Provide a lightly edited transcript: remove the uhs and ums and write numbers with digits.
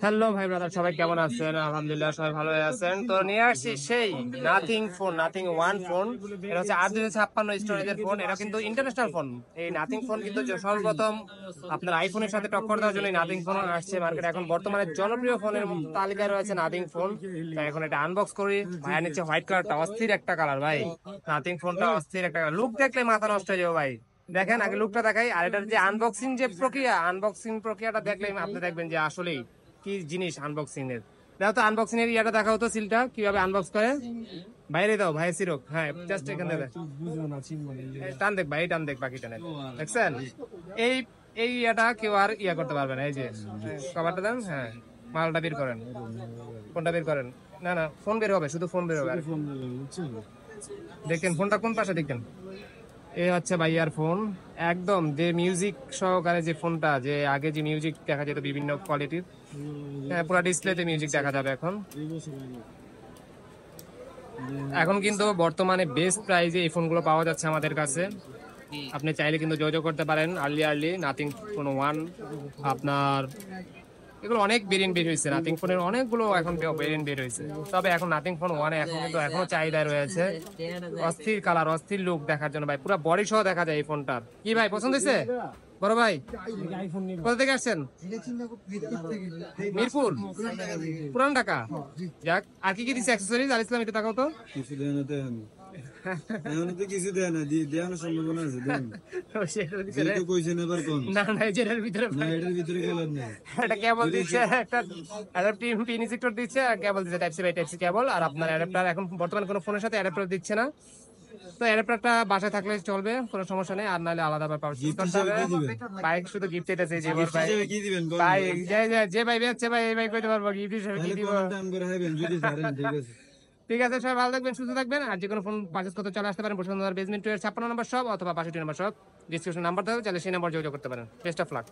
Hello ভাই brother, সবাই কেমন আছেন? আলহামদুলিল্লাহ সবাই ভালো আছেন। তো নিয়ে আসছি সেই nothing phone, nothing one phone. এটা হচ্ছে 8 256 স্টোরেজের ফোন। এটা কিন্তু ইন্টারন্যাশনাল ফোন। এই নাথিং ফোন কিন্তু সর্বপ্রথম আপনার আইফোনের সাথে টক্কর দেওয়ার জন্য নাথিং ফোন আসছে মার্কেটে। এখন বর্তমানে জনপ্রিয় ফোনের তালিকায় রয়েছে নাথিং ফোন। তো এখন এটা আনবক্স করি। ভাইয়া নিচ্ছে হোয়াইট কালারটা, অস্থির একটা কালার ভাই। নাথিং ফোনটা অস্থির একটা কালার, লুক দেখলে মাথা নষ্ট হয়ে যাবে ভাই। দেখেন আগে লুকটা দেখাই, আর এটার যে আনবক্সিং প্রক্রিয়াটা দেখলে আপনি দেখবেন যে আসলেই কি জিনিস আনবক্সিং এর। দাও তো আনবক্সিং এর ইয়াটা দেখাও তো, সিলটা কিভাবে আনবক্স করে। বাইরে দাও ভাই সিরক, হ্যাঁ জাস্ট এখান থেকে টান দেখ ভাই, টান দেখ, বাকি টানে দেখছেন। এই এই ইয়াটা কেউ আর ইয়া করতে পারবে না। এই যে কভারটা দেন, হ্যাঁ মালটা বের করেন, ফোনটা বের করেন। না না, ফোন বের হবে, শুধু ফোন বের হবে। দেখেন ফোনটা কোন পাশে দেখেন। এই হচ্ছে ভাইয়ার ফোন, একদম যে মিউজিক সহকারে যে ফোনটা, যে আগে যে মিউজিক দেখা যেত বিভিন্ন কোয়ালিটির, হ্যাঁ পুরো ডিসপ্লেতে মিউজিক দেখা যাবে এখন। এখন কিন্তু বর্তমানে বেস্ট প্রাইজে এই ফোনগুলো পাওয়া যাচ্ছে আমাদের কাছে। আপনি চাইলে কিন্তু যোগাযোগ করতে পারেন। আর্লি নাথিং ফোন ওয়ান আপনার, এগুলো অনেক ভেরিয়েন্ট বের হয়েছে। নাথিং ফোনের অনেকগুলো এখন ভেরিয়েন্ট বের হয়েছে, তবে এখন নাথিং ফোন ওয়ানে এখন কিন্তু এখনো চাহিদা রয়েছে। অস্থির কালার, অস্থির লুক দেখার জন্য ভাই, পুরো বডি সহ দেখা যায় এই ফোনটার। কি ভাই পছন্দ হয়েছে বড় ভাই? কোথা থেকে আসছেন? মিরপুর, পুরান ঢাকা। যাক, আর কি কি দিচ্ছে অ্যাক্সেসরিজ আর ইসলাম, এটা তাকাও তো। কিছু দেয় না, দেয় না। এখন তো কিছু দেয় না, দেওয়ানোর সম্ভাবনা আছে, দেন। যেহেতু কইছেন এবার কোন না না, এটার ভিতরে না, এটার ভিতরে গেলেন না। একটা কেবল দিচ্ছে, একটা অ্যাডাপ্টিভ পিন ইনজেক্টর দিচ্ছে, আর কেবল দিচ্ছে type C by type C cable. আর আপনার অ্যাডাপ্টার এখন বর্তমানে কোনো ফোনের সাথে অ্যাডাপ্টার দিচ্ছে না। তো অ্যাডাপ্টারটা বাসায় থাকলে চলবে, কোনো সমস্যা নেই। আর নাহলে আলাদা পাওয়ার গিফট করতে হবে। হিসেবে কি দিবেন? বাইক শুধু গিফট চাইতেছে যে গিফট ভাই, হিসেবে কি দিবেন কোন? ভাই যে ভাই বেচছে ভাই, এই ভাই কইতে পারবো গিফট হিসেবে কি তাহলে দিব। কমেন্ট করে হাইবেন যদি পারেন, ঠিক আছে। ঠিক আছে, সবাই ভালো থাকবেন, সুস্থ থাকবেন। আর যে কোনো ফোন পারচেজ করতে চলে আসতে পারেন বসুন্ধরা বেসমেন্ট 2 এর 56 নম্বর শপ, অথবা 62 নম্বর শপ। ডিসক্রিপশন নাম্বার দেওয়া, চাইলে সেই নাম্বার যোগাযোগ করতে পারেন। Best of luck.